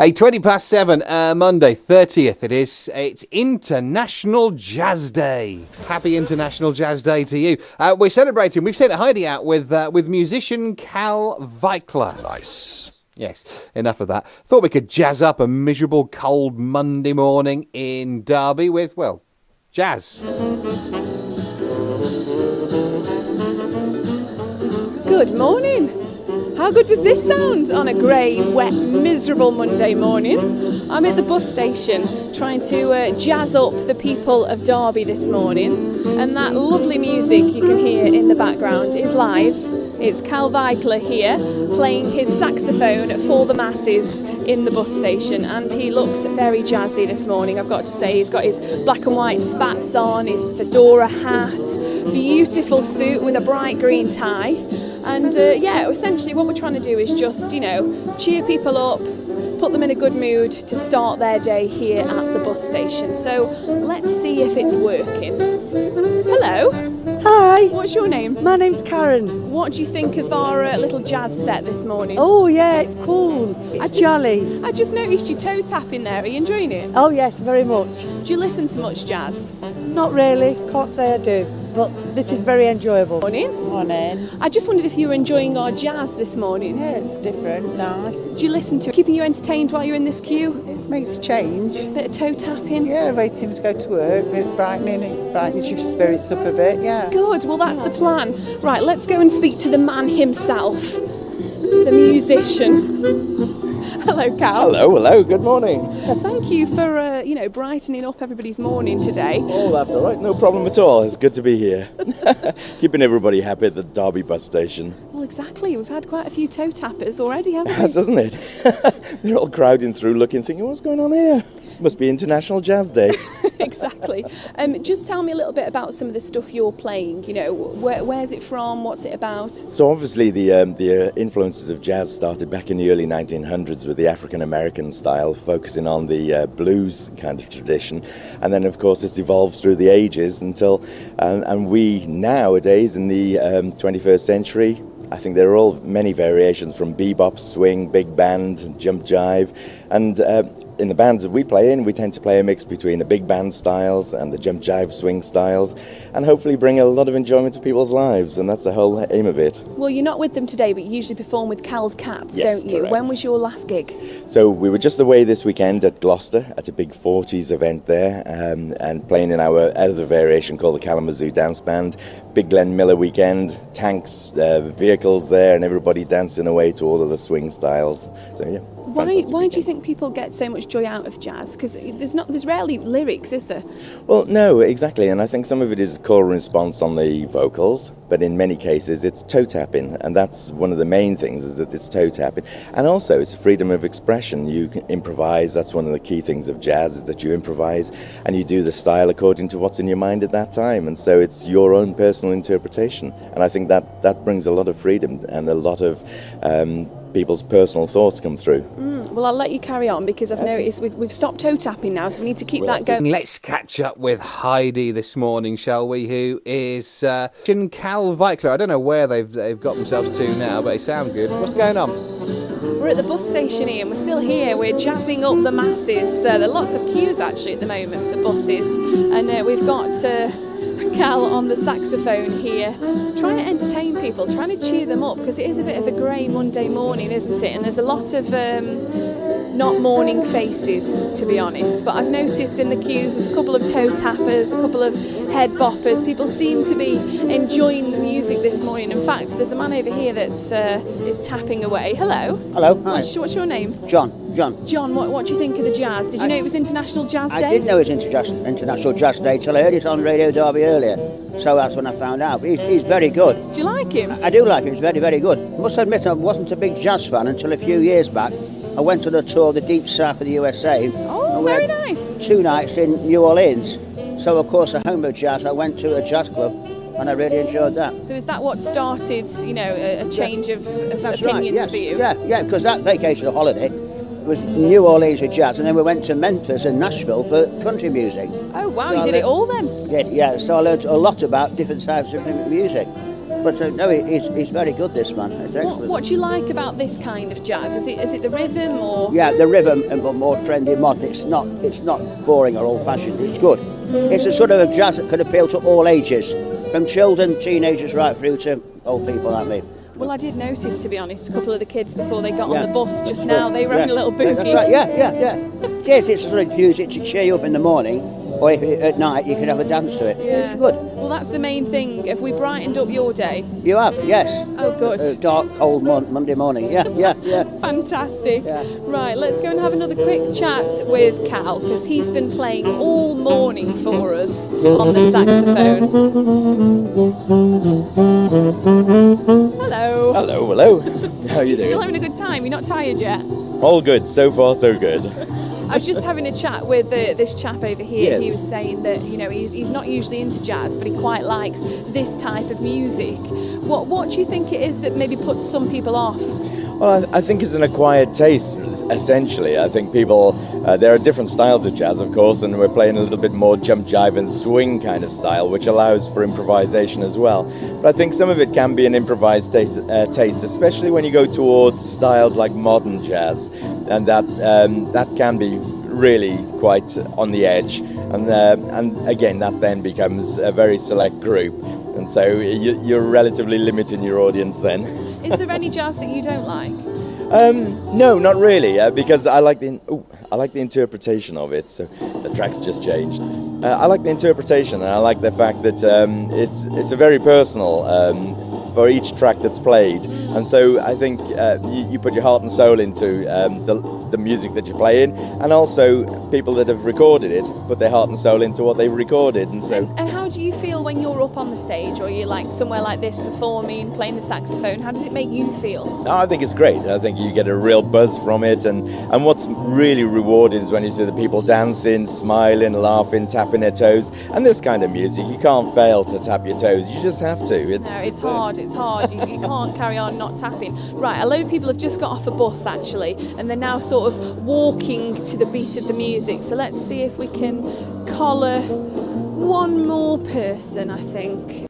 Hey, 7:20, Monday, 30th it is. It's International Jazz Day. Happy International Jazz Day to you. We're celebrating. We've sent Heidi out with musician Cal Weichler. Nice. Yes, enough of that. Thought we could jazz up a miserable, cold Monday morning in Derby with, well, jazz. Good morning. How good does this sound on a grey, wet, miserable Monday morning? I'm at the bus station trying to jazz up the people of Derby this morning, and that lovely music you can hear in the background is live. It's Cal Weichler here playing his saxophone for the masses in the bus station, and he looks very jazzy this morning, I've got to say. He's got his black and white spats on, his fedora hat, beautiful suit with a bright green tie. And essentially what we're trying to do is just, cheer people up, put them in a good mood to start their day here at the bus station. So let's see if it's working. Hello. Hi. What's your name? My name's Karen. What do you think of our little jazz set this morning? Oh yeah, it's cool. It's jolly. I just noticed you toe tapping there. Are you enjoying it? Oh yes, very much. Do you listen to much jazz? Not really, can't say I do, but this is very enjoyable. Morning. Morning. I just wondered if you were enjoying our jazz this morning. Yeah, it's different, nice. Do you listen to it? Keeping you entertained while you're in this queue? It makes a change. Bit of toe tapping? Yeah, waiting to go to work, bit brightening, it brightens your spirits up a bit, yeah. Good, well that's the plan. Right, let's go and speak to the man himself, the musician. Hello, Cal. Hello, good morning. Thank you for, brightening up everybody's morning today. Oh, that's all right, no problem at all. It's good to be here. Keeping everybody happy at the Derby bus station. Well, exactly. We've had quite a few toe tappers already, haven't we? Yes, hasn't it? They're all crowding through looking, thinking, what's going on here? Must be International Jazz Day. Exactly. Just tell me a little bit about some of the stuff you're playing. Where's it from? What's it about? So obviously the influences of jazz started back in the early 1900s with the African American style, focusing on the blues kind of tradition, and then of course it's evolved through the ages until, and we nowadays in the 21st century, I think there are all many variations from bebop, swing, big band, jump jive, and in the bands that we play in, we tend to play a mix between the big band styles and the jump jive swing styles, and hopefully bring a lot of enjoyment to people's lives, and that's the whole aim of it. Well, you're not with them today, but you usually perform with Cal's Cats, Yes, don't you? correct. When was your last gig? So we were just away this weekend at Gloucester at a big 40s event there, and playing in our other variation called the Kalamazoo Dance Band. Big Glenn Miller weekend, tanks, vehicles there, and everybody dancing away to all of the swing styles. So yeah. Why do you think people get so much joy out of jazz? Because there's rarely lyrics, is there? Well, no, exactly, and I think some of it is call and response on the vocals, but in many cases it's toe tapping, and that's one of the main things, is that it's toe tapping, and also it's freedom of expression. You can improvise. That's one of the key things of jazz, is that you improvise and you do the style according to what's in your mind at that time, and so it's your own personal interpretation, and I think that brings a lot of freedom, and a lot of people's personal thoughts come through. Well, I'll let you carry on, because I've noticed we've stopped toe tapping now, so we need to keep that going. Let's catch up with Heidi this morning, shall we? Who is Cal Weichler? I don't know where they've got themselves to now, but they sound good. What's going on? We're at the bus station here, and we're still here. We're jazzing up the masses. There are lots of queues actually at the moment, the buses, and we've got Cal on the saxophone here, trying to entertain people, trying to cheer them up, because it is a bit of a grey Monday morning, isn't it? And there's a lot of not morning faces, to be honest, but I've noticed in the queues there's a couple of toe tappers, a couple of head boppers. People seem to be enjoying the music this morning. In fact, there's a man over here that is tapping away. Hello. Hello. Hi. What's your name? John. John, what do you think of the jazz? Did you know it was International Jazz Day? I didn't know it was International Jazz Day till I heard it on Radio Derby earlier. So that's when I found out. He's very good. Do you like him? I do like him. He's very, very good. I must admit, I wasn't a big jazz fan until a few years back. I went on a tour of the deep south of the USA. Oh, very nice. 2 nights in New Orleans. So, of course, a home of jazz, I went to a jazz club, and I really enjoyed that. So is that what started, a change of That's opinions right, yes. for you? Yeah, because that vacation or holiday was New Orleans for jazz, and then we went to Memphis and Nashville for country music. Oh, wow, So you did it all then? Yeah, so I learned a lot about different types of music. But no, he's very good, this man. It's excellent. What do you like about this kind of jazz? Is it the rhythm or? Yeah, the rhythm, but more trendy, modern. It's not boring or old-fashioned. It's good. It's a sort of a jazz that can appeal to all ages, from children, teenagers, right through to old people like me. Well, I did notice, to be honest, a couple of the kids before they got Yeah, on the bus just that's now, right. they were having a little boogie. That's right. Yeah. It is. It's a sort of music to cheer you up in the morning, or if at night you can have a dance to it. Yeah. It's good. Well, that's the main thing. Have we brightened up your day? You have, yes. Oh, good. Dark, cold Monday morning. Yeah. Fantastic. Yeah. Right, let's go and have another quick chat with Cal, because he's been playing all morning for us on the saxophone. Hello. Hello. How are you Still doing? having a good time? You're not tired yet? All good. So far, so good. I was just having a chat with this chap over here. Yes. He was saying that he's not usually into jazz, but he quite likes this type of music. What do you think it is that maybe puts some people off? Well, I think it's an acquired taste, essentially. I think people, there are different styles of jazz, of course, and we're playing a little bit more jump, jive and swing kind of style, which allows for improvisation as well. But I think some of it can be an improvised taste, especially when you go towards styles like modern jazz, and that can be really quite on the edge. And again, that then becomes a very select group. And so you're relatively limiting your audience then. Is there any jazz that you don't like? No, not really, because I like the interpretation of it. So the track's just changed. I like the interpretation, and I like the fact that it's a very personal for each track that's played. And so I think you put your heart and soul into the music that you're playing, and also people that have recorded it put their heart and soul into what they've recorded. And so. And how do you feel when you're up on the stage, or you're like somewhere like this performing, playing the saxophone? How does it make you feel? No, I think it's great. I think you get a real buzz from it, and what's really rewarded is when you see the people dancing, smiling, laughing, tapping their toes. And this kind of music, you can't fail to tap your toes. You just have to. It's hard. You can't carry on not tapping. Right, a load of people have just got off a bus actually, and they're now sort of walking to the beat of the music. So let's see if we can collar one more person, I think.